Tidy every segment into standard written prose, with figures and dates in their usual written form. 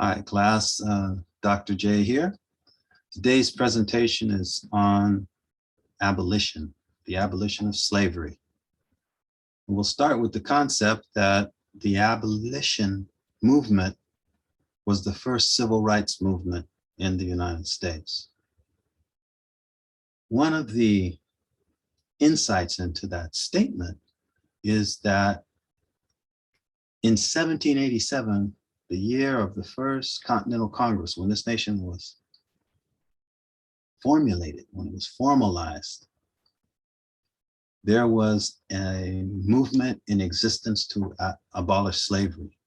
Hi, class. Dr. J here. Today's presentation is on abolition, the abolition of slavery. And we'll start with the concept that the abolition movement was the first civil rights movement in the United States. One of the insights into that statement is that in 1787, the year of the first Continental Congress, when this nation was formulated, when it was formalized, there was a movement in existence to abolish slavery.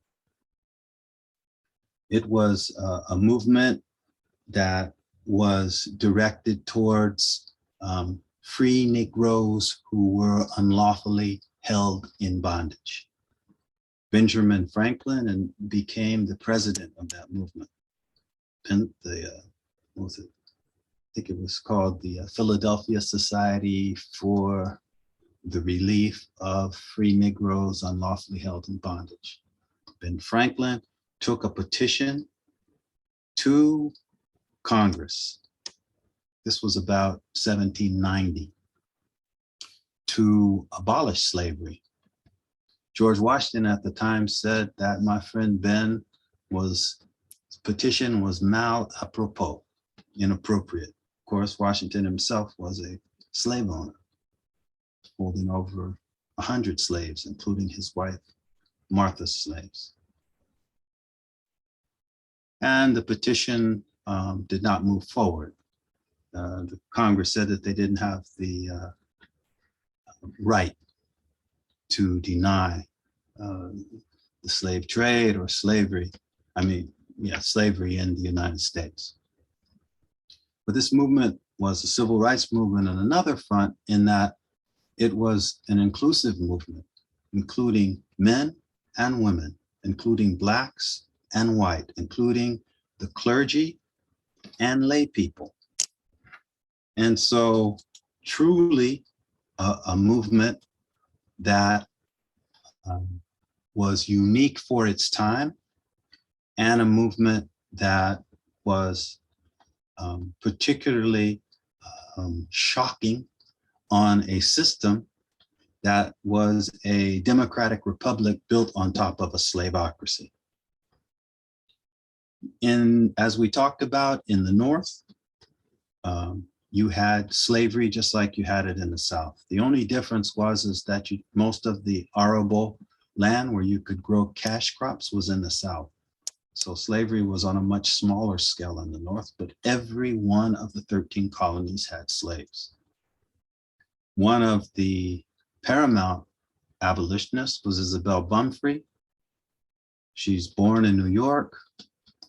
It was a movement that was directed towards free Negroes who were unlawfully held in bondage. Benjamin Franklin became the president of that movement. And what was it? I think it was called the Philadelphia Society for the Relief of Free Negroes Unlawfully Held in Bondage. Ben Franklin took a petition to Congress. This was about 1790, to abolish slavery. George Washington at the time said that my friend Ben his petition was mal apropos, inappropriate. Of course, Washington himself was a slave owner, holding over 100 slaves, including his wife, Martha's slaves. And the petition did not move forward. The Congress said that they didn't have the right to deny the slave trade or slavery. Slavery in the United States. But this movement was a civil rights movement on another front, in that it was an inclusive movement, including men and women, including Blacks and white, including the clergy and lay people. And so truly a movement that was unique for its time, and a movement that was particularly shocking on a system that was a democratic republic built on top of a slaveocracy. As we talked about in the North, you had slavery just like you had it in the South. The only difference is that most of the arable land where you could grow cash crops was in the South. So slavery was on a much smaller scale in the North, but every one of the 13 colonies had slaves. One of the paramount abolitionists was Isabel Bumfree. She's born in New York.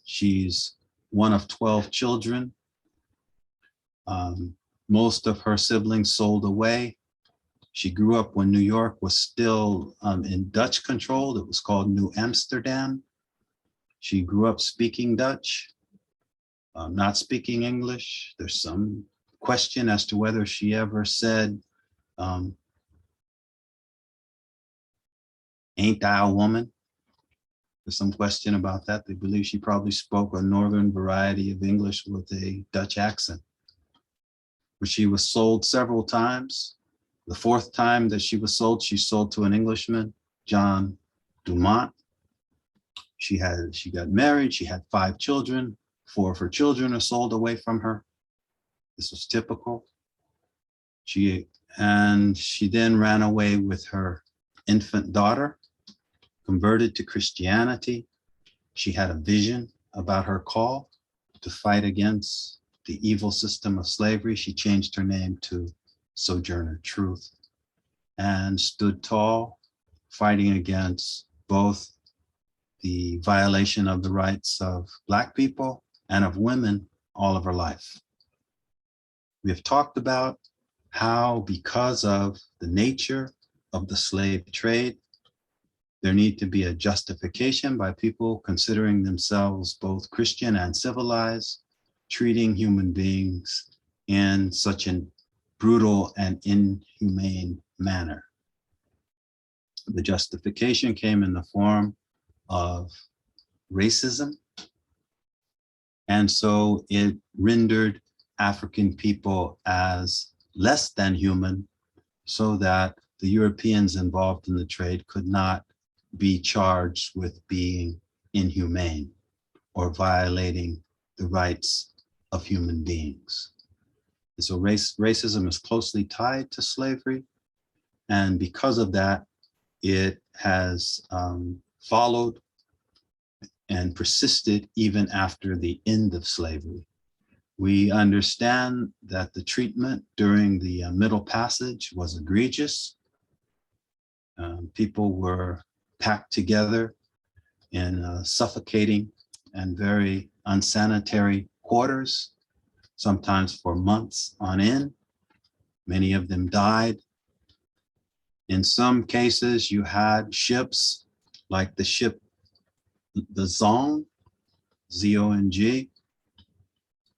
She's one of 12 children. Most of her siblings sold away. She grew up when New York was still in Dutch control. It was called New Amsterdam. She grew up speaking Dutch, not speaking English. There's some question as to whether she ever said, ain't I a woman? There's some question about that. They believe she probably spoke a northern variety of English with a Dutch accent. But she was sold several times. The fourth time that she was sold to an Englishman, John Dumont. She got married, she had 5 children. 4 of her children are sold away from her. This was typical. She then ran away with her infant daughter, converted to Christianity. She had a vision about her call to fight against the evil system of slavery. She changed her name to Sojourner Truth and stood tall, fighting against both the violation of the rights of Black people and of women all of her life. We have talked about how, because of the nature of the slave trade, there need to be a justification by people considering themselves both Christian and civilized, treating human beings in such a brutal and inhumane manner. The justification came in the form of racism, And so it rendered African people as less than human, so that the Europeans involved in the trade could not be charged with being inhumane or violating the rights of human beings. And so racism is closely tied to slavery. And because of that, it has followed and persisted even after the end of slavery. We understand that the treatment during the Middle Passage was egregious. People were packed together in suffocating and very unsanitary quarters, sometimes for months on end. Many of them died. In some cases, you had ships like the ship, the Zong, Z-O-N-G,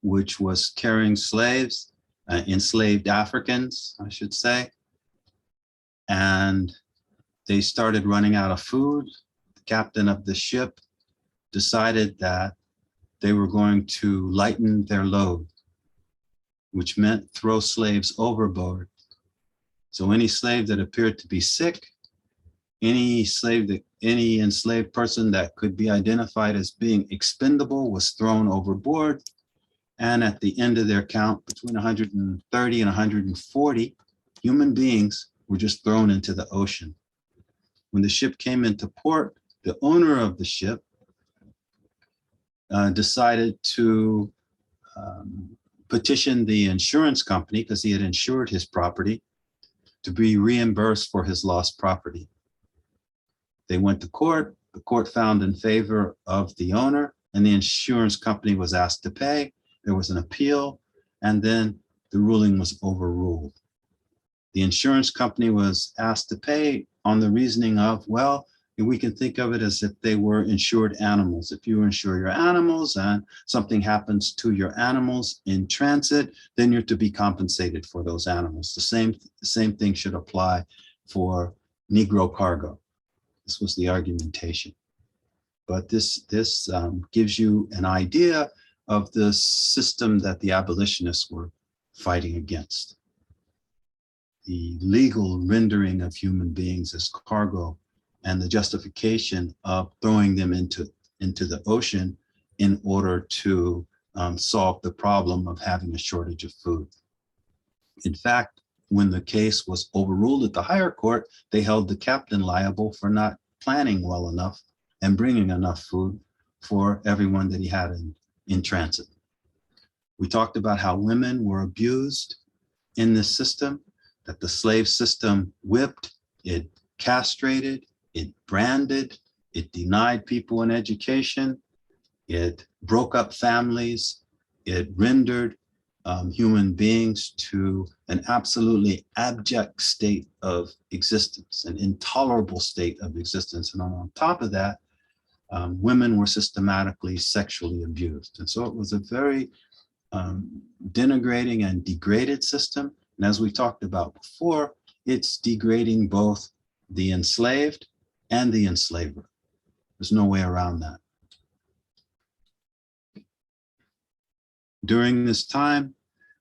which was carrying slaves, enslaved Africans, I should say. And they started running out of food. The captain of the ship decided that they were going to lighten their load, which meant throw slaves overboard. So any slave that appeared to be sick, any enslaved person that could be identified as being expendable was thrown overboard. And at the end of their count, between 130 and 140 human beings were just thrown into the ocean. When the ship came into port, the owner of the ship decided to petition the insurance company, because he had insured his property, to be reimbursed for his lost property. They went to court. The court found in favor of the owner, and the insurance company was asked to pay. There was an appeal, and then the ruling was overruled. The insurance company was asked to pay on the reasoning of, well, we can think of it as if they were insured animals. If you insure your animals and something happens to your animals in transit, then you're to be compensated for those animals. The same thing should apply for Negro cargo. This was the argumentation. But this gives you an idea of the system that the abolitionists were fighting against. The legal rendering of human beings as cargo, and the justification of throwing them into the ocean in order to solve the problem of having a shortage of food. In fact, when the case was overruled at the higher court, they held the captain liable for not planning well enough and bringing enough food for everyone that he had in transit. We talked about how women were abused in this system, that the slave system whipped, it castrated, it branded, it denied people an education, it broke up families, it rendered human beings to an absolutely abject state of existence, an intolerable state of existence. And on top of that, women were systematically sexually abused. And so it was a very denigrating and degraded system. And as we talked about before, it's degrading both the enslaved and the enslaver. There's no way around that. During this time,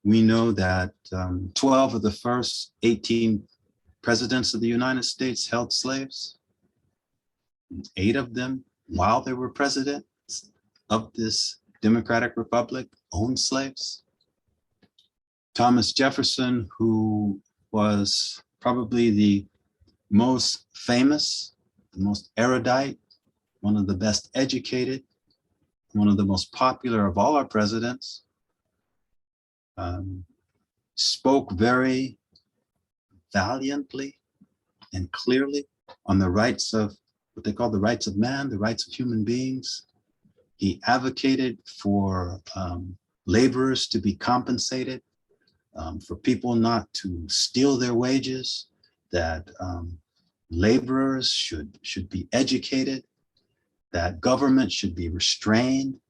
we know that 12 of the first 18 presidents of the United States held slaves. 8 of them, while they were presidents of this Democratic Republic, owned slaves. Thomas Jefferson, who was probably the most famous, the most erudite, one of the best educated, one of the most popular of all our presidents, spoke very valiantly and clearly on the rights of what they call the rights of man, the rights of human beings. He advocated for laborers to be compensated, for people not to steal their wages, that laborers should be educated, that government should be restrained,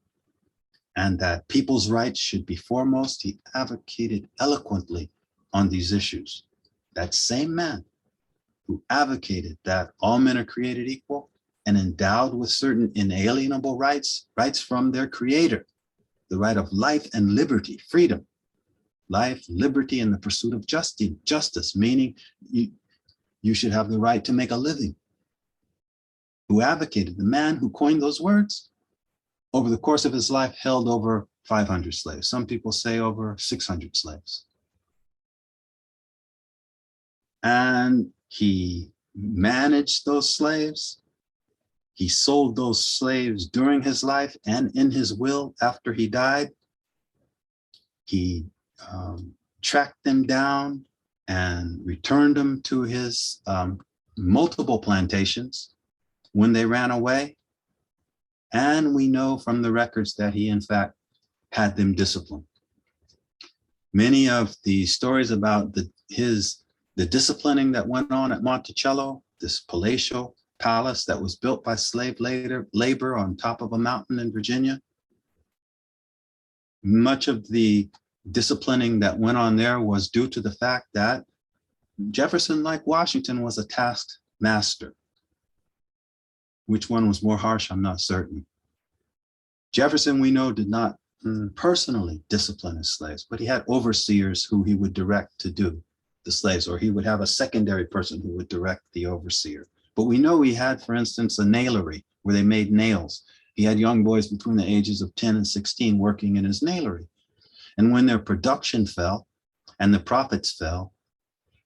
and that people's rights should be foremost. He advocated eloquently on these issues. That same man who advocated that all men are created equal and endowed with certain inalienable rights, rights from their creator, the right of life and liberty, freedom, life, liberty, and the pursuit of justice, meaning you should have the right to make a living. Who advocated, the man who coined those words, over the course of his life held over 500 slaves. Some people say over 600 slaves. And he managed those slaves. He sold those slaves during his life and in his will after he died. He tracked them down and returned them to his multiple plantations when they ran away. And we know from the records that he, in fact, had them disciplined. Many of the stories about the disciplining that went on at Monticello, this palatial palace that was built by slave labor on top of a mountain in Virginia, much of the disciplining that went on there was due to the fact that Jefferson, like Washington, was a taskmaster. Which one was more harsh? I'm not certain. Jefferson, we know, did not personally discipline his slaves, but he had overseers who he would direct to do the slaves, or he would have a secondary person who would direct the overseer. But we know he had, for instance, a nailery where they made nails. He had young boys between the ages of 10 and 16 working in his nailery. And when their production fell and the profits fell,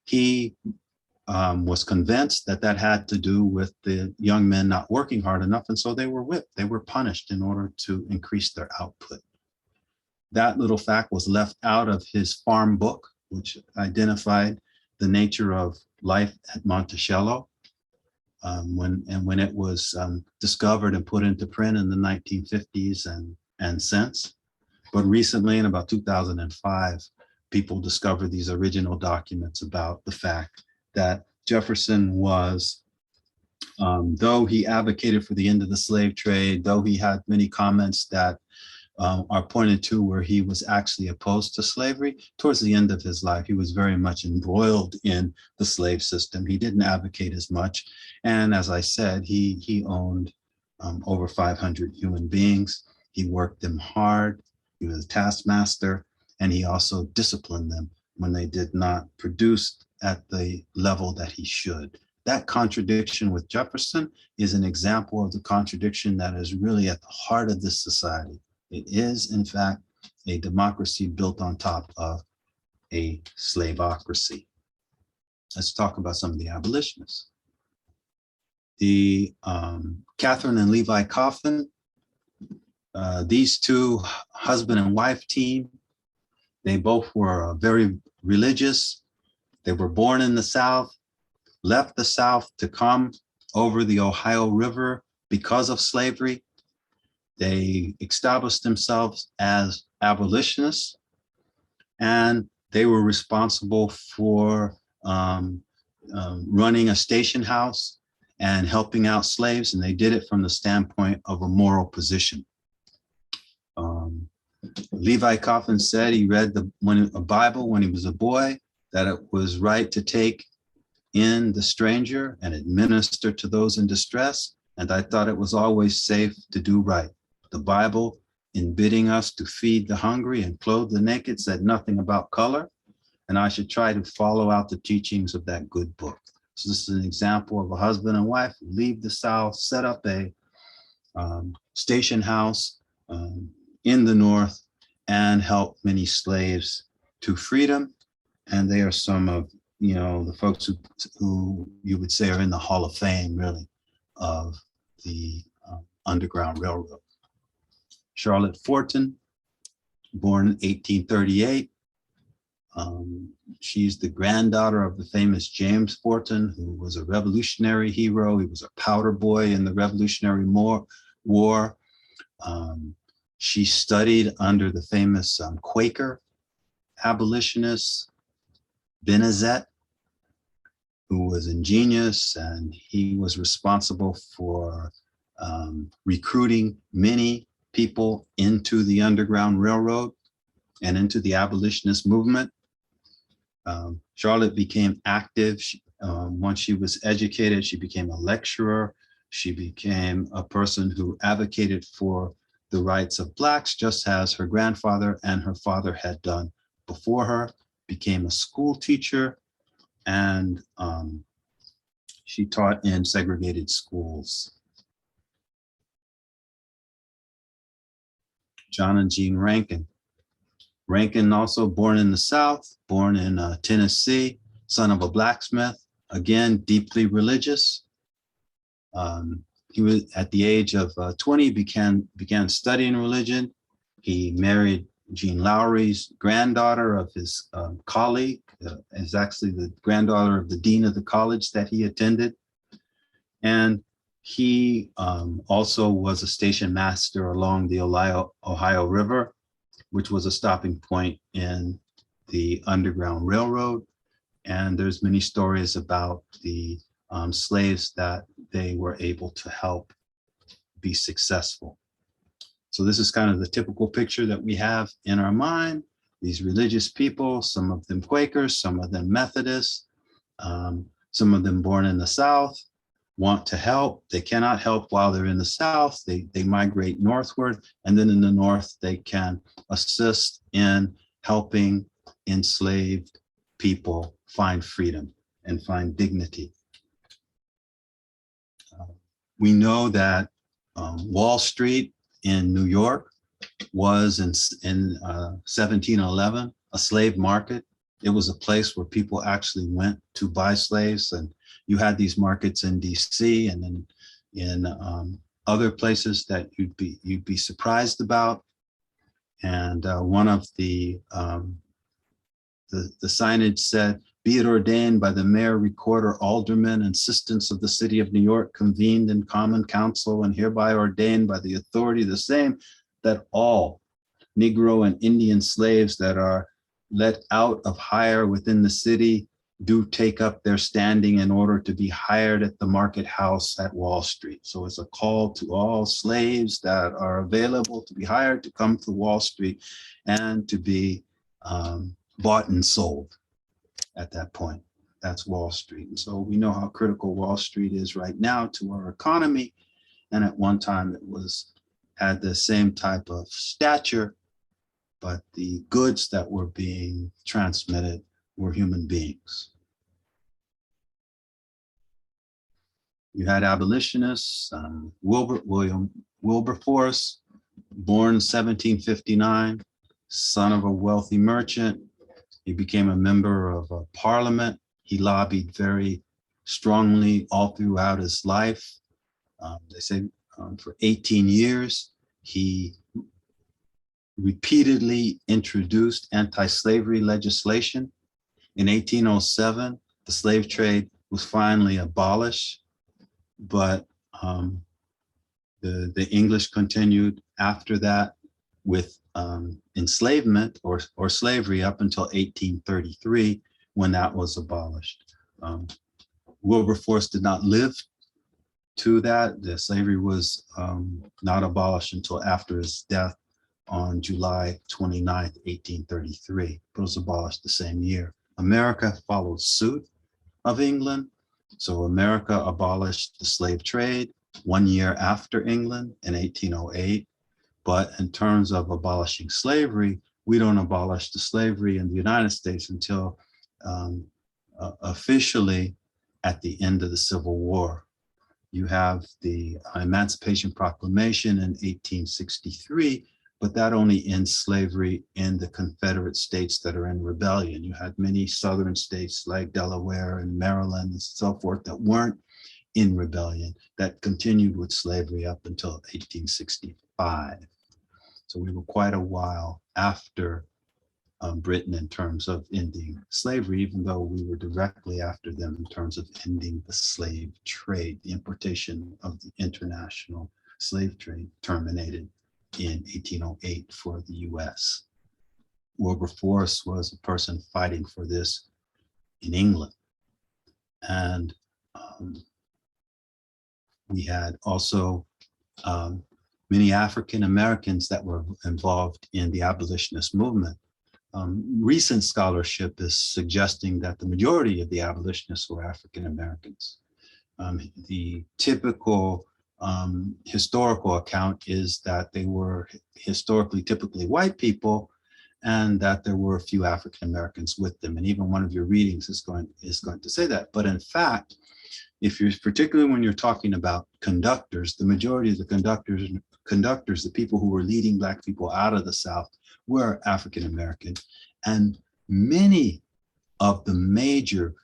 he was convinced that that had to do with the young men not working hard enough. And so they were whipped. They were punished in order to increase their output. That little fact was left out of his farm book, which identified the nature of life at Monticello when it was discovered and put into print in the 1950s and since. But recently, in about 2005, people discovered these original documents about the fact that Jefferson was, though he advocated for the end of the slave trade, though he had many comments that are pointed to where he was actually opposed to slavery, towards the end of his life, he was very much embroiled in the slave system. He didn't advocate as much. And as I said, he owned over 500 human beings. He worked them hard. He was a taskmaster, and he also disciplined them when they did not produce at the level that he should. That contradiction with Jefferson is an example of the contradiction that is really at the heart of this society. It is, in fact, a democracy built on top of a slaveocracy. Let's talk about some of the abolitionists. The Catherine and Levi Coffin, these two husband and wife team, they both were very religious. They were born in the South, left the South to come over the Ohio River because of slavery. They established themselves as abolitionists, and they were responsible for running a station house and helping out slaves, and they did it from the standpoint of a moral position. Levi Coffin said he read a Bible when he was a boy, that it was right to take in the stranger and administer to those in distress. And I thought it was always safe to do right. The Bible, in bidding us to feed the hungry and clothe the naked, said nothing about color. And I should try to follow out the teachings of that good book. So this is an example of a husband and wife who leave the South, set up a station house in the North, and help many slaves to freedom. And they are some of, the folks who you would say are in the Hall of Fame, really, of the Underground Railroad. Charlotte Forten, born in 1838. She's the granddaughter of the famous James Forten, who was a Revolutionary hero. He was a powder boy in the Revolutionary War. She studied under the famous Quaker abolitionist Benezet, who was ingenious, and he was responsible for recruiting many people into the Underground Railroad and into the abolitionist movement. Charlotte became active. Once she was educated, she became a lecturer. She became a person who advocated for the rights of Blacks, just as her grandfather and her father had done before her, became a school teacher, and she taught in segregated schools. John and Jean Rankin. Rankin, also born in the South, born in Tennessee, son of a blacksmith, again, deeply religious. He was at the age of 20, began studying religion. He married Jean Lowry's granddaughter of his colleague, is actually the granddaughter of the dean of the college that he attended. And he also was a station master along the Ohio River, which was a stopping point in the Underground Railroad. And there's many stories about the slaves that they were able to help be successful. So this is kind of the typical picture that we have in our mind. These religious people, some of them Quakers, some of them Methodists, some of them born in the South, want to help. They cannot help while they're in the South. They migrate northward, and then in the North, they can assist in helping enslaved people find freedom and find dignity. We know that Wall Street in New York was in 1711 a slave market. It was a place where people actually went to buy slaves, and you had these markets in DC and in other places that you'd be surprised about. And one of the signage said, "Be it ordained by the mayor, recorder, aldermen, and assistants of the city of New York, convened in common council and hereby ordained by the authority the same, that all Negro and Indian slaves that are let out of hire within the city do take up their standing in order to be hired at the market house at Wall Street." So it's a call to all slaves that are available to be hired to come to Wall Street and to be bought and sold at that point. That's Wall Street. And so we know how critical Wall Street is right now to our economy. And at one time it had the same type of stature, but the goods that were being transmitted were human beings. You had abolitionists, William Wilberforce, born 1759, son of a wealthy merchant. He became a member of parliament. He lobbied very strongly all throughout his life. They say for 18 years, he repeatedly introduced anti-slavery legislation. In 1807, the slave trade was finally abolished, but the English continued after that with enslavement or slavery up until 1833, when that was abolished. Wilberforce did not live to that. The slavery was not abolished until after his death on July 29th, 1833, but it was abolished the same year. America followed suit of England. So America abolished the slave trade 1 year after England in 1808. But in terms of abolishing slavery, we don't abolish the slavery in the United States until officially at the end of the Civil War. You have the Emancipation Proclamation in 1863, but that only ends slavery in the Confederate states that are in rebellion. You had many southern states like Delaware and Maryland and so forth that weren't in rebellion, that continued with slavery up until 1865. So we were quite a while after Britain in terms of ending slavery, even though we were directly after them in terms of ending the slave trade. The importation of the international slave trade terminated in 1808 for the US. Wilberforce was a person fighting for this in England. And we had also many African Americans that were involved in the abolitionist movement. Recent scholarship is suggesting that the majority of the abolitionists were African Americans. The typical historical account is that they were historically typically white people, and that there were a few African Americans with them. And even one of your readings is going to say that. But in fact, if you're particularly when you're talking about conductors, the majority of the conductors, the people who were leading Black people out of the South, were African American, and many of the major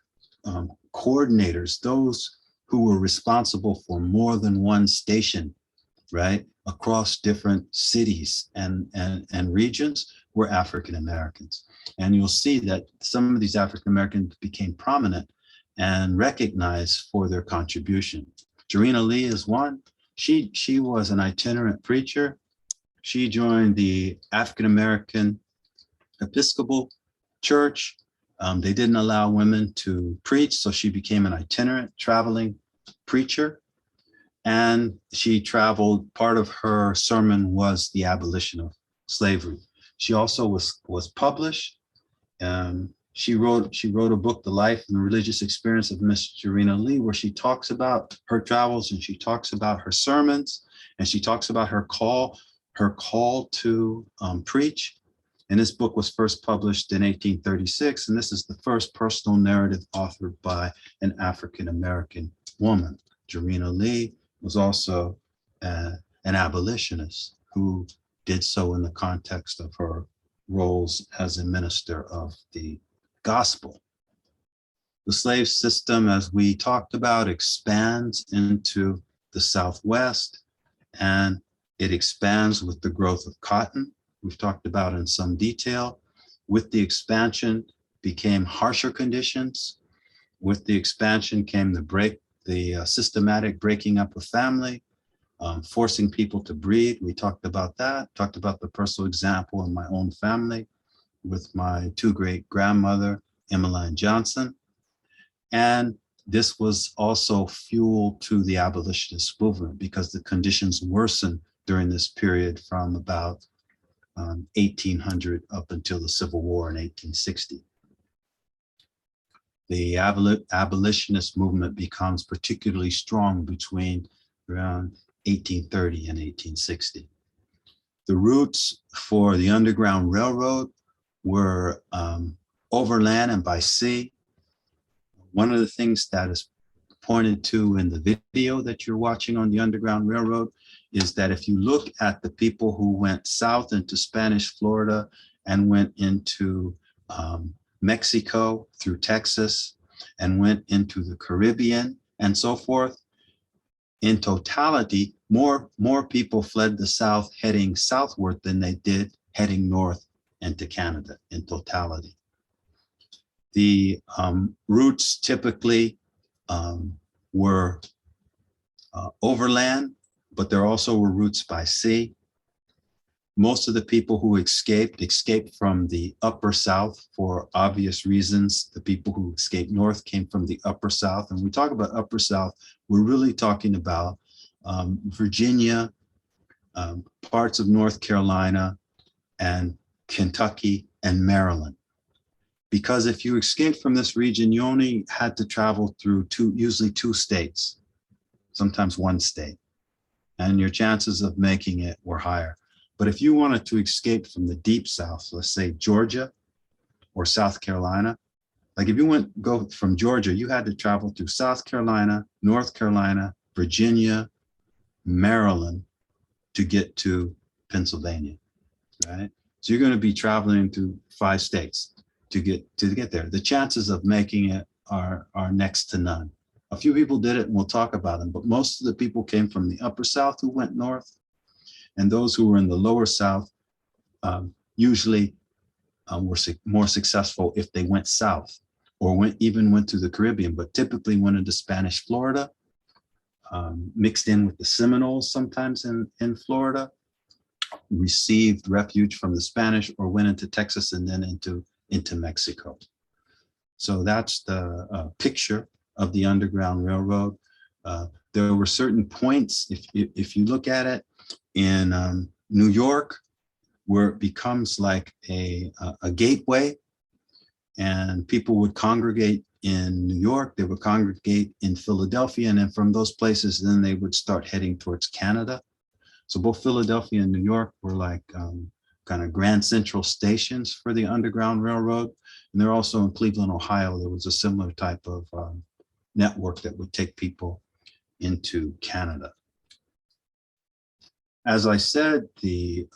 coordinators, those who were responsible for more than one station, right, across different cities and regions, were African Americans. And you'll see that some of these African Americans became prominent and recognized for their contribution. Jarena Lee is one. She was an itinerant preacher. She joined the African American Episcopal Church. They didn't allow women to preach, so she became an itinerant traveling preacher. And she traveled, part of her sermon was the abolition of slavery. She also was published. She wrote a book, The Life and the Religious Experience of Miss Jarena Lee, where she talks about her travels, and she talks about her sermons, and she talks about her call to preach. And this book was first published in 1836, and this is the first personal narrative authored by an African American woman. Jarena Lee was also an abolitionist who did so in the context of her roles as a minister of the gospel. The slave system, as we talked about, expands into the Southwest, and it expands with the growth of cotton. We've talked about in some detail. With the expansion became harsher conditions. With the expansion came the systematic breaking up of family, forcing people to breed. We talked about that, talked about the personal example in my own family with my two great-grandmother, Emmeline Johnson. And this was also fuel to the abolitionist movement because the conditions worsened during this period from about 1800 up until the Civil War in 1860. The abolitionist movement becomes particularly strong between around 1830 and 1860. The routes for the Underground Railroad were overland and by sea. One of the things that is pointed to in the video that you're watching on the Underground Railroad is that if you look at the people who went south into Spanish Florida and went into Mexico through Texas and went into the Caribbean and so forth, in totality, more people fled the South heading southward than they did heading north into Canada in totality. The routes typically were overland, but there also were routes by sea. Most of the people who escaped from the upper South for obvious reasons. The people who escaped north came from the upper South. And when we talk about upper South, we're really talking about Virginia, parts of North Carolina, and Kentucky and Maryland. Because if you escaped from this region, you only had to travel through usually two states, sometimes one state, and your chances of making it were higher. But if you wanted to escape from the deep South, let's say Georgia or South Carolina, like if you go from Georgia, you had to travel through South Carolina, North Carolina, Virginia, Maryland to get to Pennsylvania, right? So you're going to be traveling through 5 states to get there. The chances of making it are next to none. A few people did it, and we'll talk about them, but most of the people came from the upper South who went north, and those who were in the lower South usually were more successful if they went south or even went to the Caribbean, but typically went into Spanish Florida, mixed in with the Seminoles sometimes in Florida, received refuge from the Spanish, or went into Texas and then into Mexico. So that's the picture of the Underground Railroad. There were certain points, if you look at it, in New York, where it becomes like a gateway, and people would congregate in New York, they would congregate in Philadelphia, and then from those places, then they would start heading towards Canada. So both Philadelphia and New York were like kind of Grand Central stations for the Underground Railroad. And they're also in Cleveland, Ohio. There was a similar type of network that would take people into Canada. As I said, the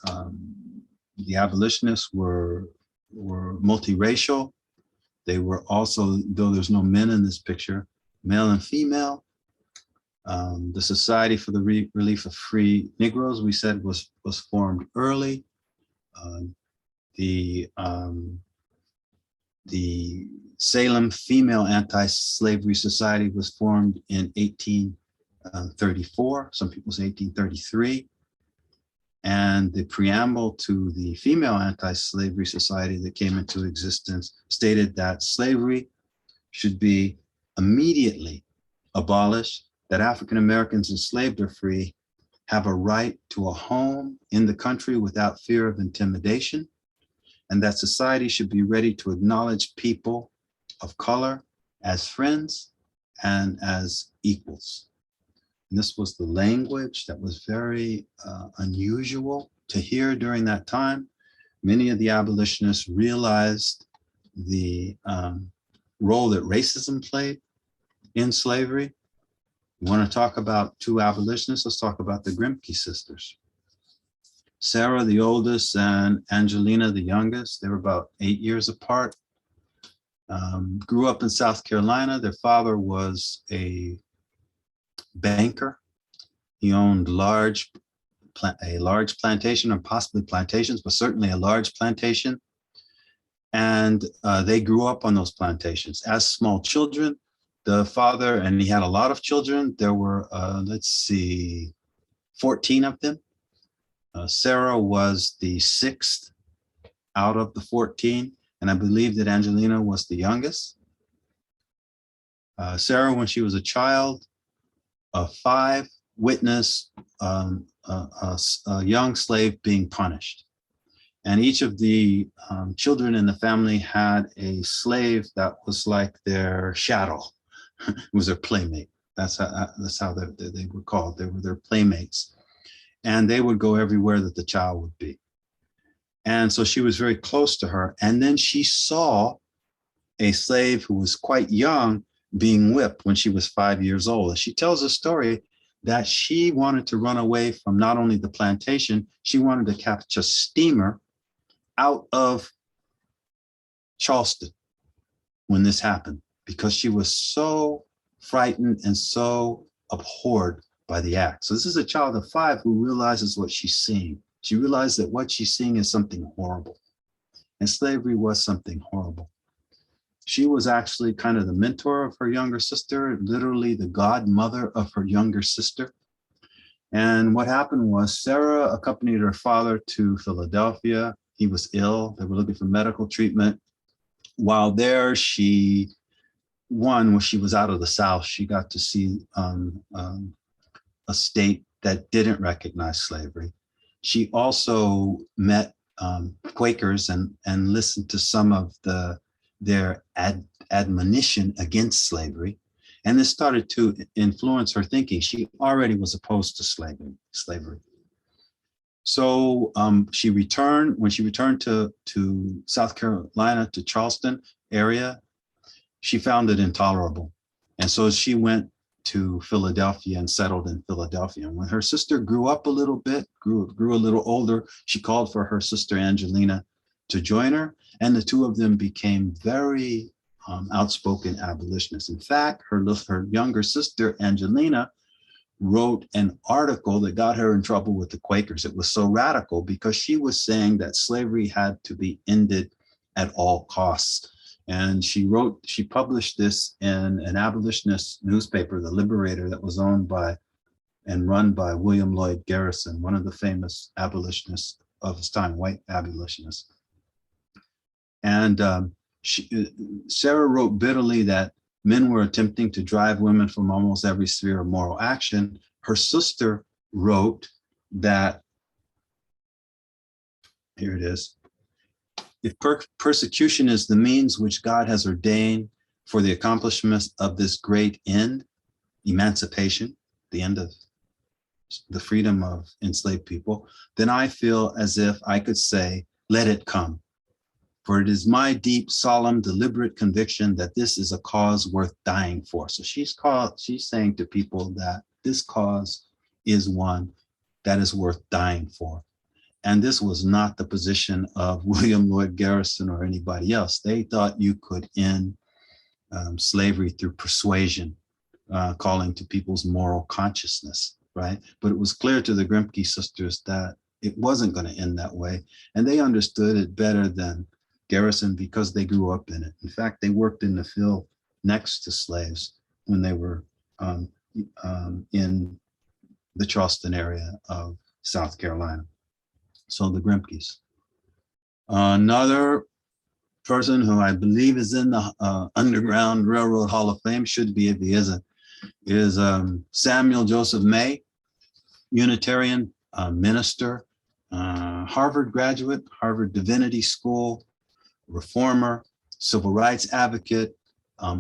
abolitionists were multiracial. They were also, though there's no men in this picture, male and female. The Society for the Relief of Free Negroes, we said, was formed early. The Salem Female Anti-Slavery Society was formed in 1834. Some people say 1833. And the preamble to the Female Anti-Slavery Society that came into existence stated that slavery should be immediately abolished, that African Americans enslaved or free have a right to a home in the country without fear of intimidation, and that society should be ready to acknowledge people of color as friends and as equals. And this was the language that was very unusual to hear during that time. Many of the abolitionists realized the role that racism played in slavery. You want to talk about two abolitionists? Let's talk about the Grimke sisters. Sarah, the oldest, and Angelina, the youngest. They were about 8 years apart. Grew up in South Carolina. Their father was a banker. He owned a large plantation, or possibly plantations, but certainly a large plantation. And they grew up on those plantations as small children. The father, and he had a lot of children. There were, 14 of them. Sarah was the 6th out of the 14, and I believe that Angelina was the youngest. Sarah, when she was a child of 5, witnessed a young slave being punished. And each of the children in the family had a slave that was like their shadow. It was their playmate. That's how they were called. They were their playmates. And they would go everywhere that the child would be. And so she was very close to her. And then she saw a slave who was quite young being whipped when she was 5 years old. And she tells a story that she wanted to run away from not only the plantation, she wanted to catch a steamer out of Charleston when this happened, because she was so frightened and so abhorred by the act. So this is a child of 5 who realizes what she's seeing. She realized that what she's seeing is something horrible, and slavery was something horrible. She was actually kind of the mentor of her younger sister, literally the godmother of her younger sister. And what happened was Sarah accompanied her father to Philadelphia. He was ill. They were looking for medical treatment. While there, she was out of the South, she got to see a state that didn't recognize slavery. She also met Quakers and listened to some of their admonition against slavery. And this started to influence her thinking. She already was opposed to slavery. So she returned, when she returned to South Carolina, to Charleston area, she found it intolerable. And so she went to Philadelphia and settled in Philadelphia. And when her sister grew up a little bit, grew a little older, she called for her sister Angelina to join her. And the two of them became very outspoken abolitionists. In fact, her younger sister, Angelina, wrote an article that got her in trouble with the Quakers. It was so radical because she was saying that slavery had to be ended at all costs. And she published this in an abolitionist newspaper, The Liberator, that was owned by and run by William Lloyd Garrison, one of the famous abolitionists of his time, white abolitionists. And Sarah wrote bitterly that men were attempting to drive women from almost every sphere of moral action. Her sister wrote that, here it is, if persecution is the means which God has ordained, for the accomplishment of this great end, emancipation, the end of the freedom of enslaved people, then I feel as if I could say, let it come. For it is my deep, solemn, deliberate conviction that this is a cause worth dying for. So she's saying to people that this cause is one that is worth dying for. And this was not the position of William Lloyd Garrison or anybody else. They thought you could end slavery through persuasion, calling to people's moral consciousness, right? But it was clear to the Grimke sisters that it wasn't going to end that way. And they understood it better than Garrison because they grew up in it. In fact, they worked in the field next to slaves when they were in the Charleston area of South Carolina. So the Grimkes. Another person who I believe is in the Underground Railroad Hall of Fame, should be if he isn't, is Samuel Joseph May, Unitarian minister, Harvard graduate, Harvard Divinity School, reformer, civil rights advocate,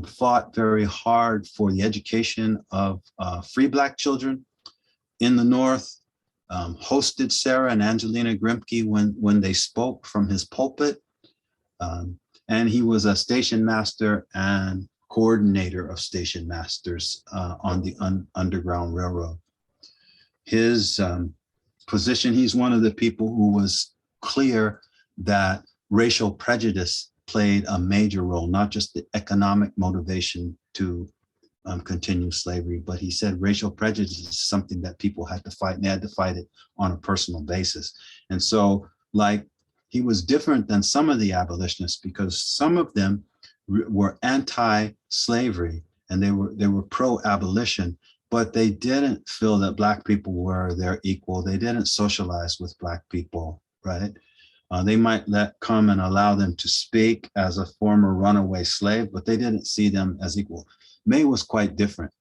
fought very hard for the education of free Black children in the North, hosted Sarah and Angelina Grimke when they spoke from his pulpit. And he was a station master and coordinator of station masters on the Underground Railroad. His position, he's one of the people who was clear that racial prejudice played a major role, not just the economic motivation to continue slavery, but he said racial prejudice is something that people had to fight, and they had to fight it on a personal basis. And so, like, he was different than some of the abolitionists because some of them were anti-slavery and they were pro-abolition, but they didn't feel that Black people were their equal. They didn't socialize with Black people, right? They might come and allow them to speak as a former runaway slave, but they didn't see them as equal. May was quite different.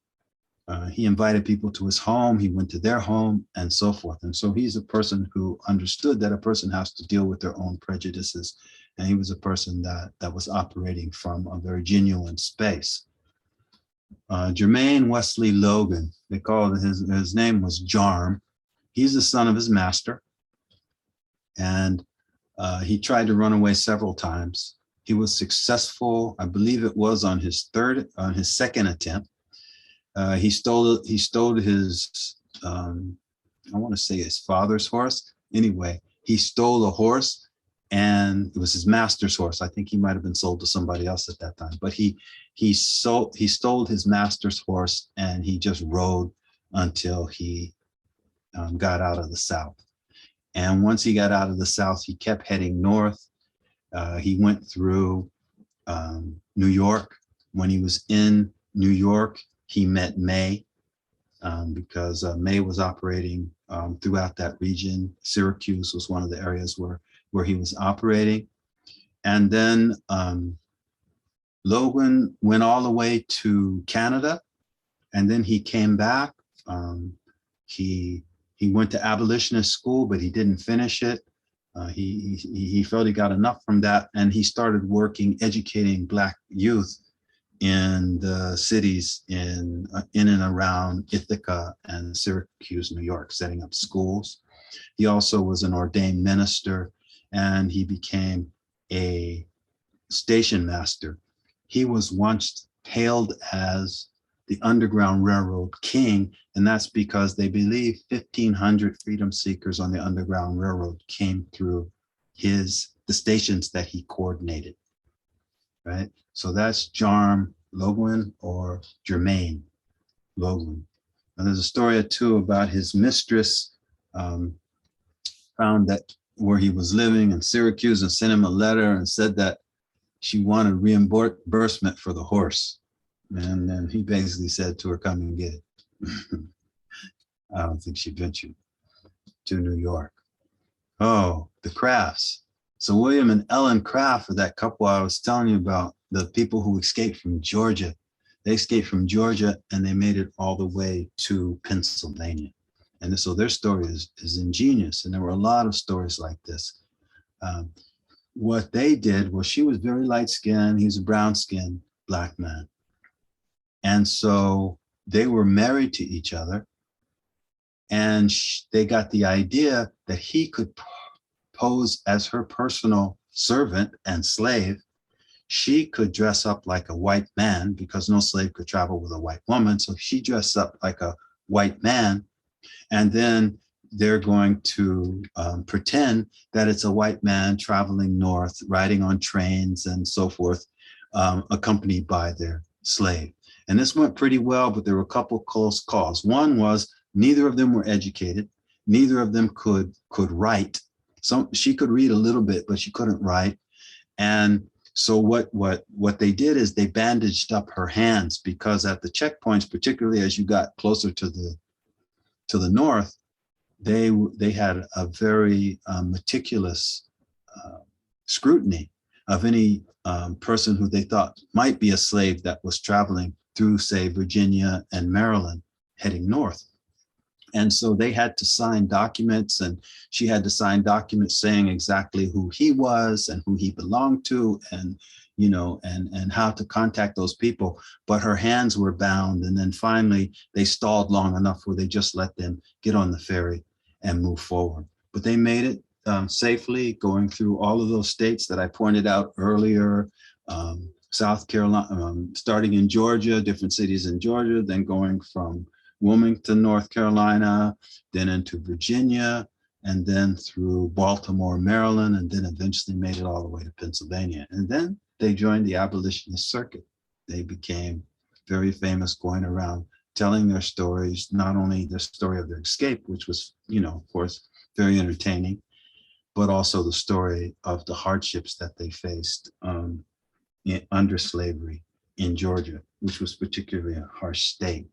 He invited people to his home, he went to their home, and so forth. And so he's a person who understood that a person has to deal with their own prejudices. And he was a person that was operating from a very genuine space. Jermaine Wesley Logan, they called his name was Jarm. He's the son of his master. And he tried to run away several times. He was successful, I believe it was on his second attempt. He stole his, I want to say his father's horse. Anyway, he stole a horse and it was his master's horse. I think he might've been sold to somebody else at that time, but he stole his master's horse and he just rode until he got out of the South. And once he got out of the South, he kept heading north. He went through New York. When he was in New York, he met May because May was operating throughout that region. Syracuse was one of the areas where he was operating. And then Logan went all the way to Canada, and then he came back. He went to abolitionist school, but he didn't finish it. He felt he got enough from that, and he started working, educating Black youth in the cities in and around Ithaca and Syracuse, New York, setting up schools. He also was an ordained minister, and he became a station master. He was once hailed as the Underground Railroad king, and that's because they believe 1,500 freedom seekers on the Underground Railroad came through the stations that he coordinated, right? So that's Jarm Logan, or Jermaine Logan. And there's a story or two about his mistress found that where he was living in Syracuse and sent him a letter and said that she wanted reimbursement for the horse. And then he basically said to her, come and get it. I don't think she ventured to New York. Oh, the Crafts. So William and Ellen Craft are that couple I was telling you about, the people who escaped from Georgia. They escaped from Georgia and they made it all the way to Pennsylvania. And so their story is ingenious. And there were a lot of stories like this. What they did was, she was very light skinned, he was a brown skinned Black man. And so they were married to each other, and they got the idea that he could pose as her personal servant and slave. She could dress up like a white man because no slave could travel with a white woman. So she dressed up like a white man. And then they're going to pretend that it's a white man traveling north, riding on trains and so forth, accompanied by their slave. And this went pretty well, but there were a couple close calls. One was neither of them were educated. Neither of them could write. She could read a little bit, but she couldn't write. And so what they did is they bandaged up her hands, because at the checkpoints, particularly as you got closer to the north, they had a very meticulous scrutiny of any person who they thought might be a slave that was traveling through, say, Virginia and Maryland, heading north. And so they had to sign documents, and she had to sign documents saying exactly who he was and who he belonged to, and and how to contact those people. But her hands were bound, and then finally they stalled long enough where they just let them get on the ferry and move forward. But they made it safely, going through all of those states that I pointed out earlier. South Carolina, starting in Georgia, different cities in Georgia, then going from Wilmington, North Carolina, then into Virginia, and then through Baltimore, Maryland, and then eventually made it all the way to Pennsylvania. And then they joined the abolitionist circuit. They became very famous, going around telling their stories, not only the story of their escape, which was, of course, very entertaining, but also the story of the hardships that they faced under slavery in Georgia, which was particularly a harsh state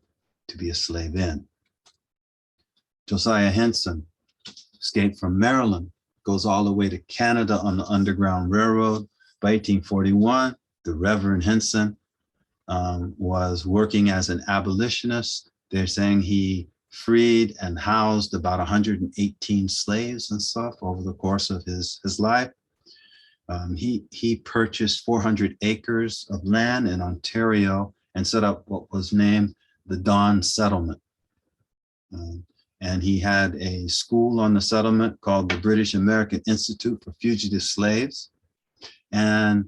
to be a slave in. Josiah Henson escaped from Maryland, goes all the way to Canada on the Underground Railroad. By 1841, the Reverend Henson was working as an abolitionist. They're saying he freed and housed about 118 slaves and stuff over the course of his life. He purchased 400 acres of land in Ontario and set up what was named the Don Settlement. And he had a school on the settlement called the British American Institute for Fugitive Slaves. And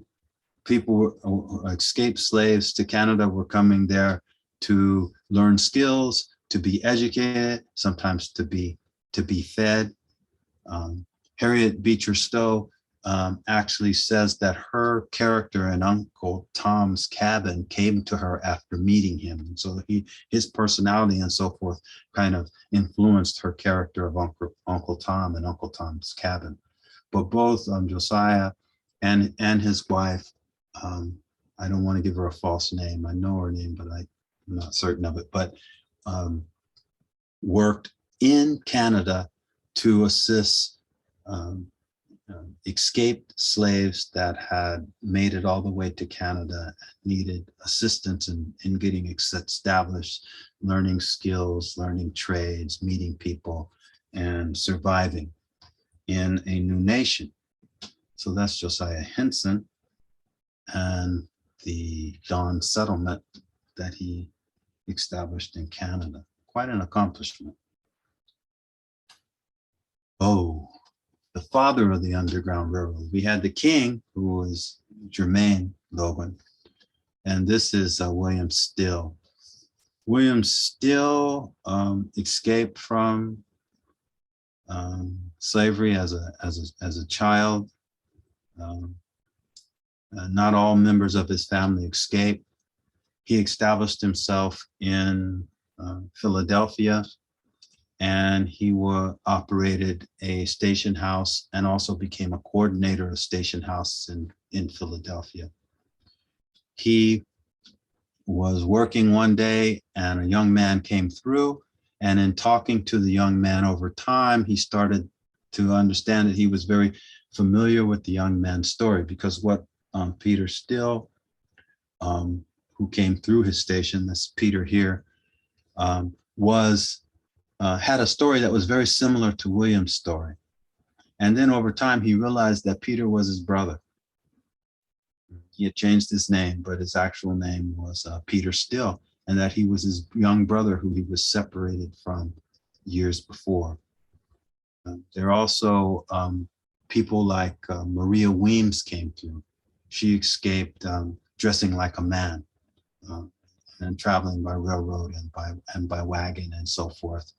people, escaped slaves to Canada, were coming there to learn skills, to be educated, sometimes to be fed. Harriet Beecher Stowe actually says that her character in Uncle Tom's Cabin came to her after meeting him. And so his personality and so forth kind of influenced her character of Uncle Tom and Uncle Tom's Cabin. But both Josiah and his wife, I don't want to give her a false name. I know her name, but I'm not certain of it, but worked in Canada to assist escaped slaves that had made it all the way to Canada, needed assistance in getting established, learning skills, learning trades, meeting people, and surviving in a new nation. So that's Josiah Henson and the Don Settlement that he established in Canada. Quite an accomplishment. Oh, the father of the Underground Railroad. We had the king, who was Jermaine Logan, and this is William Still. William Still escaped from slavery as a child. Not all members of his family escaped. He established himself in Philadelphia, and he operated a station house and also became a coordinator of station house in Philadelphia. He was working one day and a young man came through, and in talking to the young man over time, he started to understand that he was very familiar with the young man's story, because what Peter Still, who came through his station, that's Peter here, had a story that was very similar to William's story. And then over time, he realized that Peter was his brother. He had changed his name, but his actual name was Peter Still, and that he was his young brother who he was separated from years before. There are also people like Maria Weems came through. She escaped dressing like a man and traveling by railroad and by wagon and so forth,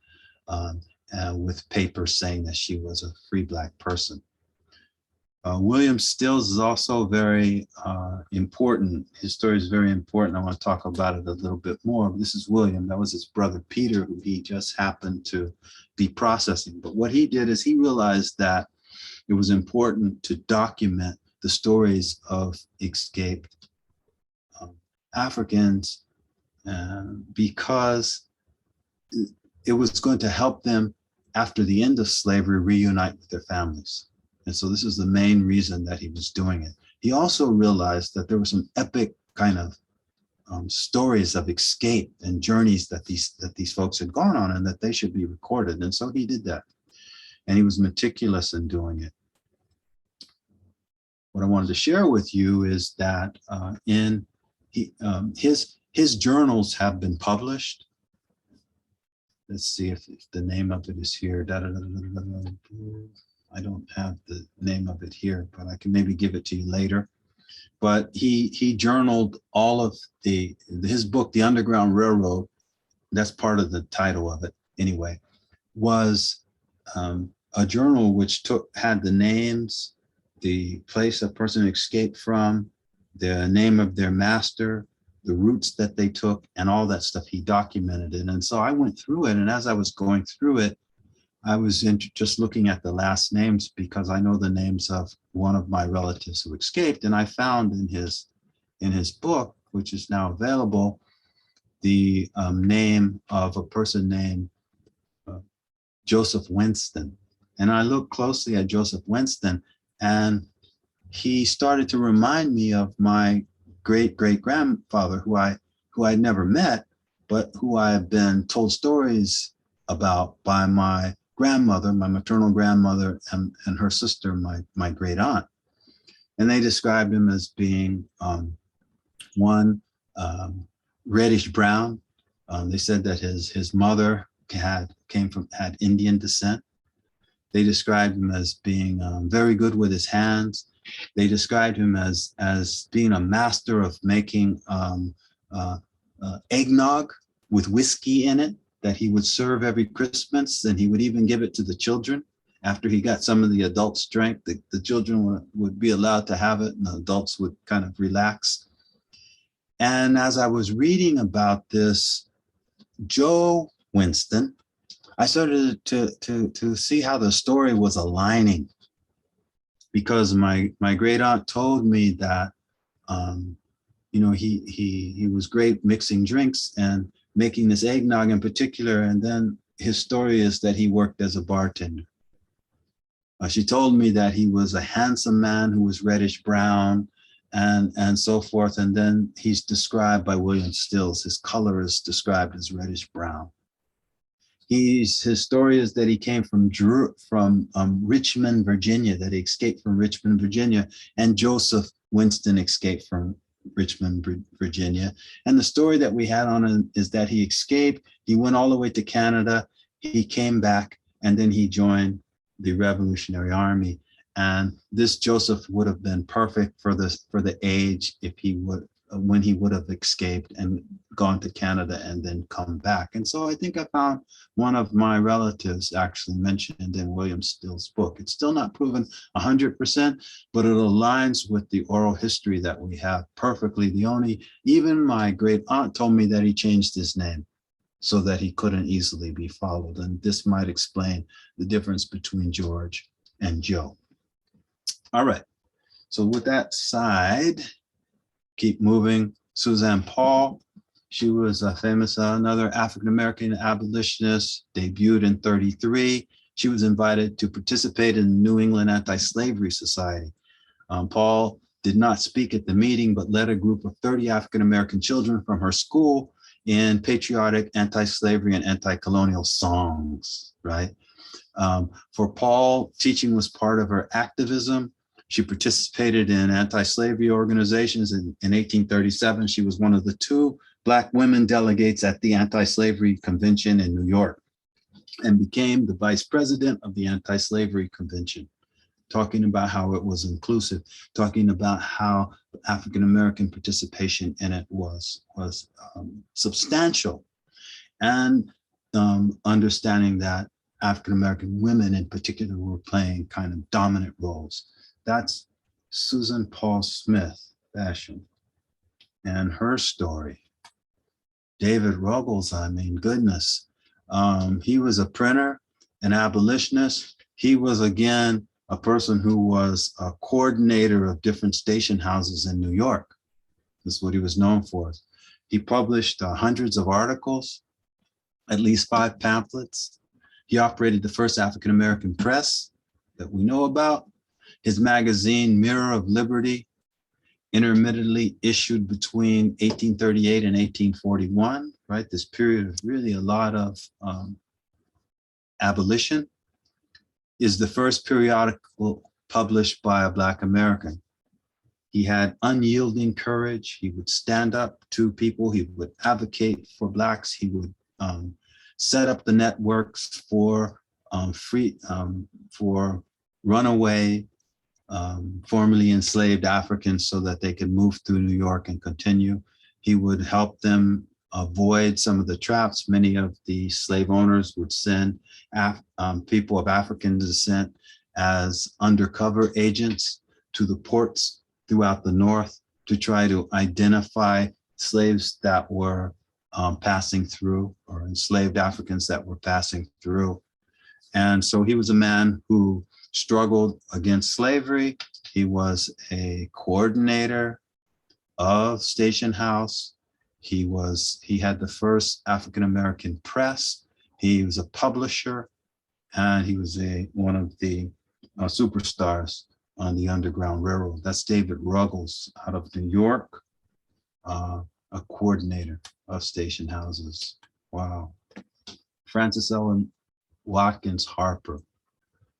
with papers saying that she was a free Black person. William Stills is also very important. His story is very important. I want to talk about it a little bit more. This is William. That was his brother Peter, who he just happened to be processing. But what he did is he realized that it was important to document the stories of escaped Africans because it was going to help them, after the end of slavery, reunite with their families. And so this is the main reason that he was doing it. He also realized that there were some epic kind of stories of escape and journeys that these folks had gone on, and that they should be recorded. And so he did that. And he was meticulous in doing it. What I wanted to share with you is that his journals have been published. Let's see if the name of it is here. I don't have the name of it here, but I can maybe give it to you later. But he journaled all of his book, The Underground Railroad. That's part of the title of it anyway, was a journal which had the names, the place a person escaped from, the name of their master, the routes that they took, and all that stuff. He documented it. And so I went through it, and as I was going through it, I was just looking at the last names because I know the names of one of my relatives who escaped, and I found in his book, which is now available, the name of a person named Joseph Winston. And I looked closely at Joseph Winston, and he started to remind me of my great-great-grandfather, who I'd never met, but who I had been told stories about by my grandmother, my maternal grandmother, and her sister, my great aunt. And they described him as being one reddish brown. They said that his mother had Indian descent. They described him as being very good with his hands. They described him as being a master of making eggnog with whiskey in it, that he would serve every Christmas, and he would even give it to the children. After he got some of the adults drank, the children would be allowed to have it, and the adults would kind of relax. And as I was reading about this Joe Winston, I started to see how the story was aligning, because my great aunt told me that he was great mixing drinks and making this eggnog in particular. And then his story is that he worked as a bartender. She told me that he was a handsome man who was reddish brown and so forth. And then he's described by William Stills. His color is described as reddish brown. His story is that he came from Richmond, Virginia, that he escaped from Richmond, Virginia, and Joseph Winston escaped from Richmond, Virginia. And the story that we had on him is that he escaped, he went all the way to Canada, he came back, and then he joined the Revolutionary Army. And this Joseph would have been perfect for the age when he would have escaped and gone to Canada and then come back. And so I think I found one of my relatives actually mentioned in William Still's book. It's still not proven 100%, but it aligns with the oral history that we have perfectly. Even my great aunt told me that he changed his name so that he couldn't easily be followed. And this might explain the difference between George and Joe. All right, so with that side, keep moving. Suzanne Paul, she was a famous, another African-American abolitionist, debuted in 1933. She was invited to participate in the New England Anti-Slavery Society. Paul did not speak at the meeting, but led a group of 30 African-American children from her school in patriotic anti-slavery and anti-colonial songs, right? For Paul, teaching was part of her activism. She participated in anti-slavery organizations. In 1837, she was one of the 2 Black women delegates at the Anti-Slavery Convention in New York and became the vice president of the Anti-Slavery Convention, talking about how it was inclusive, talking about how African-American participation in it was substantial, and understanding that African-American women in particular were playing kind of dominant roles. That's Susan Paul Smith Basham and her story. David Ruggles, I mean, goodness. He was a printer, an abolitionist. He was, again, a person who was a coordinator of different station houses in New York. That's what he was known for. He published hundreds of articles, at least 5 pamphlets. He operated the first African-American press that we know about. His magazine, Mirror of Liberty, intermittently issued between 1838 and 1841, right? This period of really a lot of abolition, is the first periodical published by a Black American. He had unyielding courage. He would stand up to people. He would advocate for Blacks. He would set up the networks for runaway, formerly enslaved Africans so that they could move through New York and continue. He would help them avoid some of the traps. Many of the slave owners would send people of African descent as undercover agents to the ports throughout the North to try to identify slaves that were passing through, or enslaved Africans that were passing through. And so he was a man who struggled against slavery. He was a coordinator of Station House. He had the first African-American press. He was a publisher, and he was one of the superstars on the Underground Railroad. That's David Ruggles out of New York, a coordinator of station houses. Wow. Frances Ellen Watkins Harper,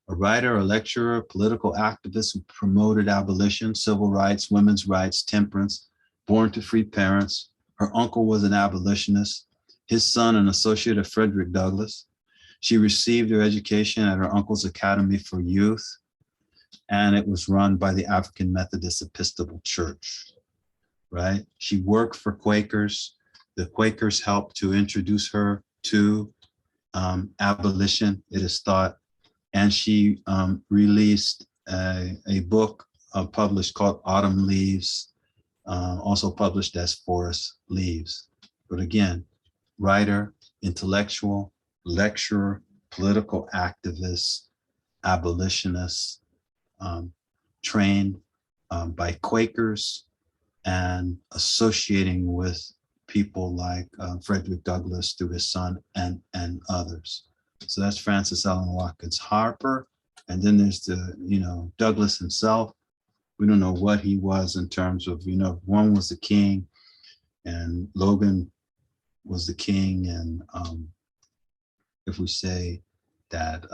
a writer, a lecturer, political activist who promoted abolition, civil rights, women's rights, temperance, born to free parents. Her uncle was an abolitionist, his son an associate of Frederick Douglass. She received her education at her uncle's Academy for Youth, and it was run by the African Methodist Episcopal Church, right? She worked for Quakers. The Quakers helped to introduce her to abolition, it is thought. And she released a book published called Autumn Leaves, also published as Forest Leaves. But again, writer, intellectual, lecturer, political activist, abolitionist, trained by Quakers and associating with people like Frederick Douglass through his son and others. So that's Frances Ellen Watkins Harper. And then there's Douglass himself. We don't know what he was in terms of, one was the king and Logan was the king. And if we say that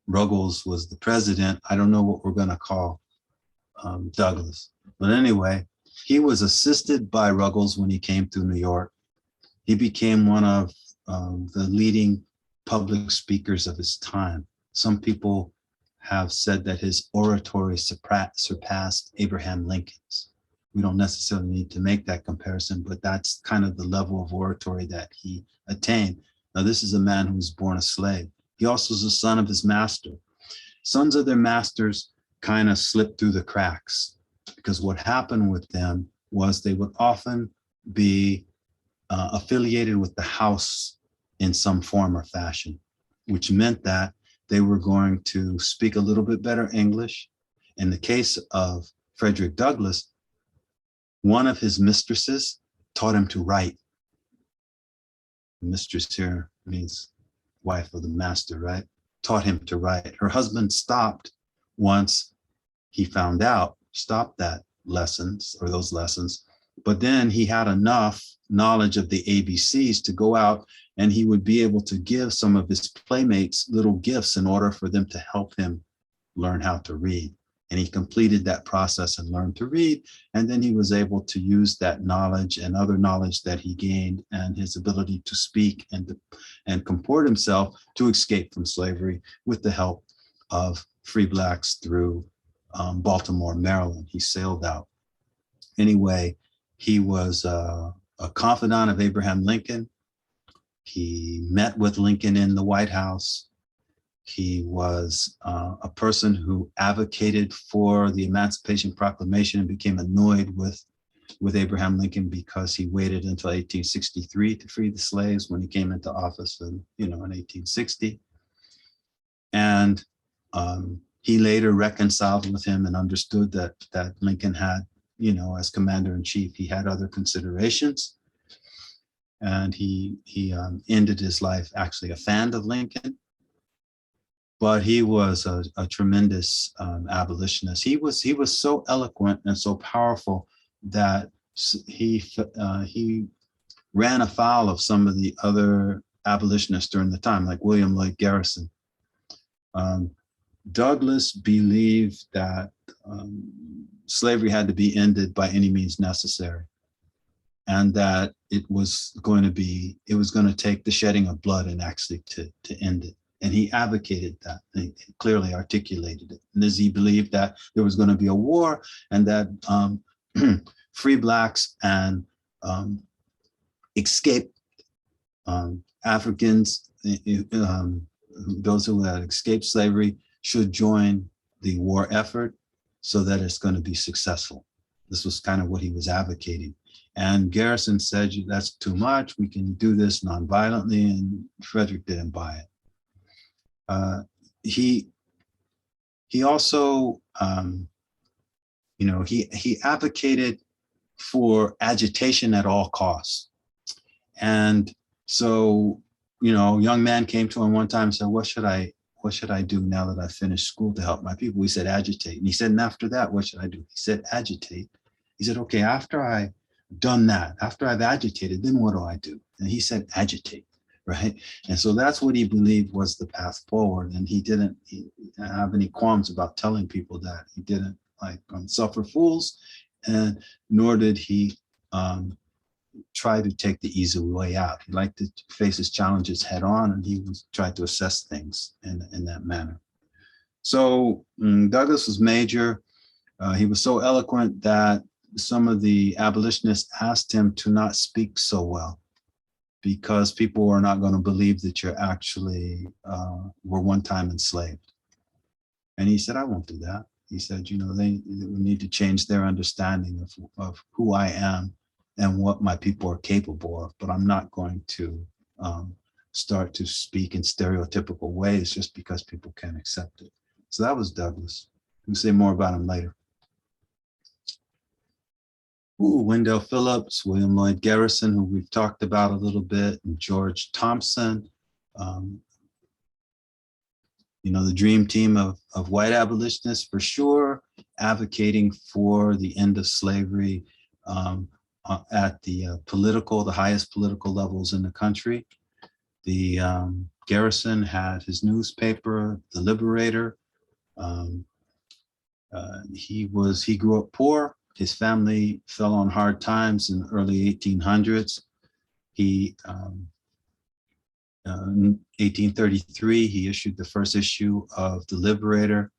Ruggles was the president, I don't know what we're going to call Douglass. But anyway, he was assisted by Ruggles when he came through New York. He became one of the leading public speakers of his time. Some people have said that his oratory surpassed Abraham Lincoln's. We don't necessarily need to make that comparison, but that's kind of the level of oratory that he attained. Now, this is a man who was born a slave. He also was the son of his master. Sons of their masters kind of slipped through the cracks, because what happened with them was they would often be affiliated with the house in some form or fashion, which meant that they were going to speak a little bit better English. In the case of Frederick Douglass, one of his mistresses taught him to write. Mistress here means wife of the master, right? Taught him to write. Her husband stopped once he found out, stopped those lessons, but then he had enough knowledge of the ABCs to go out, and he would be able to give some of his playmates little gifts in order for them to help him learn how to read. And he completed that process and learned to read. And then he was able to use that knowledge and other knowledge that he gained and his ability to speak and comport himself to escape from slavery with the help of free blacks through Baltimore, Maryland. He sailed out. Anyway, he was a confidant of Abraham Lincoln. He met with Lincoln in the White House. He was a person who advocated for the Emancipation Proclamation and became annoyed with Abraham Lincoln because he waited until 1863 to free the slaves when he came into office in 1860. And he later reconciled with him and understood that Lincoln had, as commander-in-chief, he had other considerations. And he ended his life actually a fan of Lincoln. But he was a tremendous abolitionist. He was so eloquent and so powerful that he ran afoul of some of the other abolitionists during the time, like William Lloyd Garrison. Douglass believed that slavery had to be ended by any means necessary, and that it was going to take the shedding of blood and actually to end it. And he advocated that, and he clearly articulated it. And as he believed that there was going to be a war, and that free blacks and escaped Africans, those who had escaped slavery, should join the war effort so that it's going to be successful. This was kind of what he was advocating. And Garrison said, that's too much. We can do this nonviolently. And Frederick didn't buy it. He also, he advocated for agitation at all costs. And so, a young man came to him one time and said, what should I do now that I finished school to help my people? He said, agitate. And he said, and after that, what should I do? He said, agitate. He said, okay, after I've done that, after I've agitated, then what do I do? And he said, agitate. Right. And so that's what he believed was the path forward. And he didn't have any qualms about telling people that. He didn't suffer fools, and nor did he try to take the easy way out. He liked to face his challenges head on, and he tried to assess things in that manner. So Douglass was major. He was so eloquent that some of the abolitionists asked him to not speak so well, because people are not going to believe that you're actually were one time enslaved. And he said, I won't do that. He said, they need to change their understanding of who I am and what my people are capable of, but I'm not going to start to speak in stereotypical ways just because people can't accept it. So that was Douglass. We'll say more about him later. Wendell Phillips, William Lloyd Garrison, who we've talked about a little bit, and George Thompson, the dream team of white abolitionists for sure, advocating for the end of slavery at the highest political levels in the country. The Garrison had his newspaper, The Liberator. He grew up poor. His family fell on hard times in the early 1800s. In 1833, he issued the first issue of The Liberator,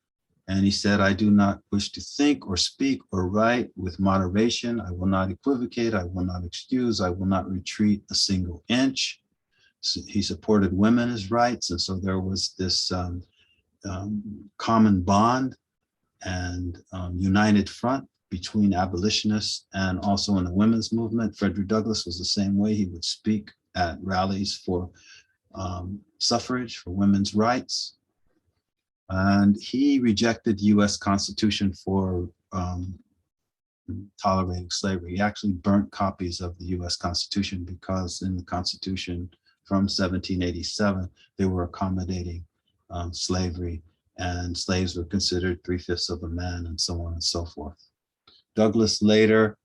and he said, I do not wish to think or speak or write with moderation. I will not equivocate. I will not excuse. I will not retreat a single inch. So he supported women's rights, and so there was this common bond and united front between abolitionists and also in the women's movement. Frederick Douglass was the same way. He would speak at rallies for suffrage, for women's rights. And he rejected the US Constitution for tolerating slavery. He actually burnt copies of the US Constitution because in the Constitution from 1787, they were accommodating slavery, and slaves were considered 3/5 of a man, and so on and so forth. Douglass later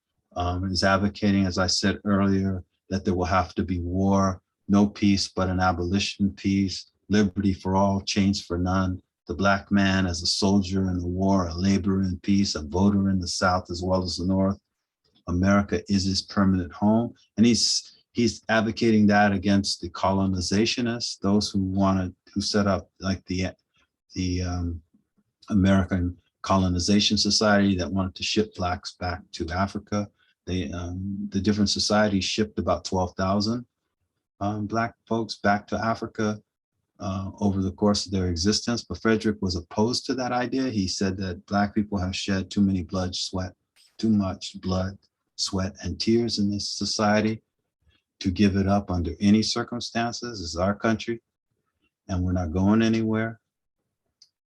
is advocating, as I said earlier, that there will have to be war, no peace but an abolition peace, liberty for all, chains for none, the black man as a soldier in the war, a laborer in peace, a voter in the South as well as the North. America is his permanent home. And he's advocating that against the colonizationists, those who set up like the American Colonization Society that wanted to ship blacks back to Africa. The different societies shipped about 12,000 black folks back to Africa over the course of their existence. But Frederick was opposed to that idea. He said that black people have shed too much blood, sweat, and tears in this society to give it up under any circumstances. This is our country, and we're not going anywhere.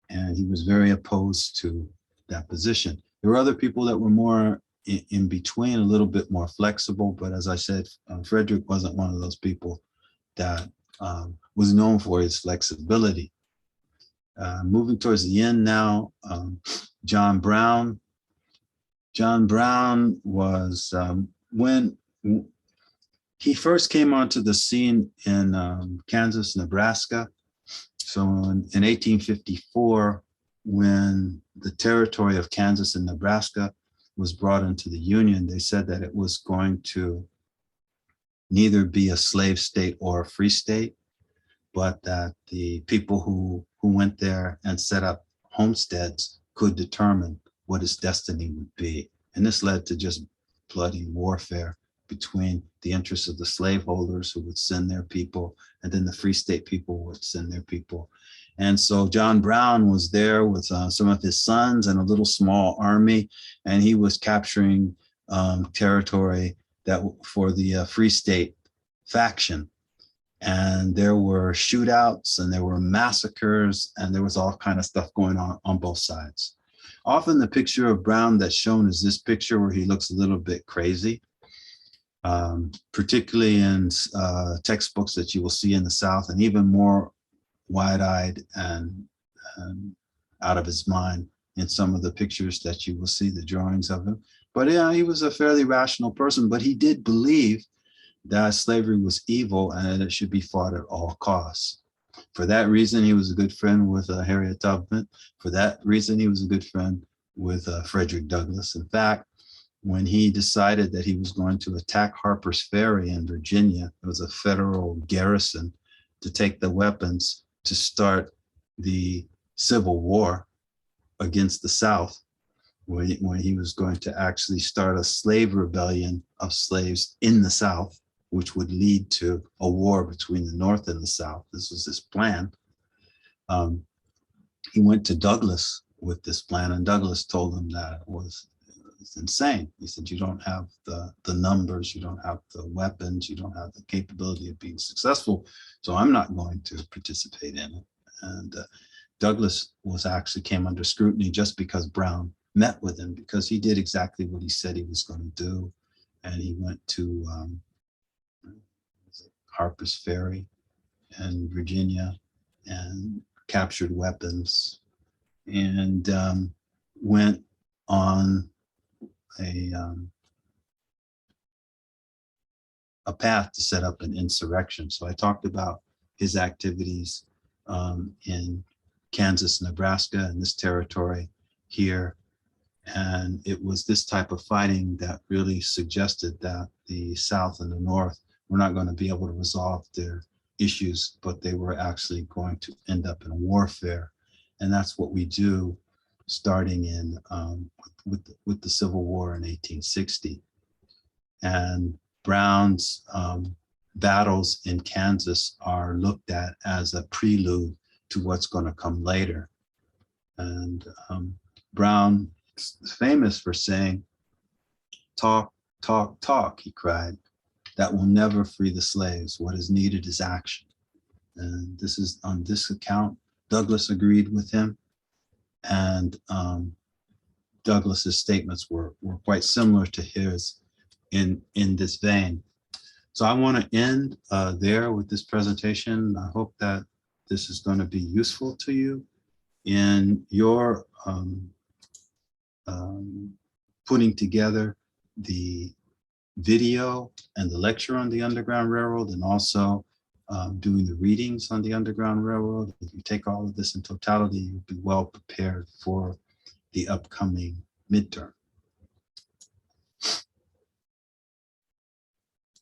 And he was very opposed to that position. There were other people that were more in between, a little bit more flexible, but as I said, Frederick wasn't one of those people that was known for his flexibility. Moving towards the end now, John Brown. John Brown was, when he first came onto the scene in Kansas, Nebraska. So in 1854, when the territory of Kansas and Nebraska was brought into the Union, they said that it was going to neither be a slave state or a free state, but that the people who went there and set up homesteads could determine what its destiny would be. And this led to just bloody warfare between the interests of the slaveholders who would send their people, and then the free state people would send their people. And so John Brown was there with some of his sons and a little small army, and he was capturing territory that for the free state faction. And there were shootouts and there were massacres and there was all kind of stuff going on both sides. Often the picture of Brown that's shown is this picture where he looks a little bit crazy, particularly in textbooks that you will see in the South, and even more wide-eyed and out of his mind in some of the pictures that you will see, the drawings of him. But yeah, he was a fairly rational person, but he did believe that slavery was evil and it should be fought at all costs. For that reason, he was a good friend with Harriet Tubman. For that reason, he was a good friend with Frederick Douglass. In fact, when he decided that he was going to attack Harper's Ferry in Virginia, it was a federal garrison, to take the weapons to start the Civil War against the South, when he was going to actually start a slave rebellion of slaves in the South, which would lead to a war between the North and the South. This was his plan. He went to Douglass with this plan, and Douglass told him that it was insane. He said, you don't have the numbers, you don't have the weapons, you don't have the capability of being successful, so I'm not going to participate in it. And Douglass came under scrutiny just because Brown met with him, because he did exactly what he said he was going to do. And he went to Harper's Ferry in Virginia and captured weapons and went on a path to set up an insurrection. So I talked about his activities in Kansas, Nebraska, and this territory here. And it was this type of fighting that really suggested that the South and the North were not going to be able to resolve their issues, but they were actually going to end up in warfare. And that's what we do starting in with the Civil War in 1860. And Brown's battles in Kansas are looked at as a prelude to what's going to come later. And Brown is famous for saying, "Talk, talk, talk," he cried. "That will never free the slaves. What is needed is action." And this is on this account, Douglass agreed with him. And Douglass's statements were quite similar to his in this vein. So I want to end there with this presentation. I hope that this is going to be useful to you in your putting together the video and the lecture on the Underground Railroad, and also doing the readings on the Underground Railroad. If you take all of this in totality, you'll be well prepared for the upcoming midterm.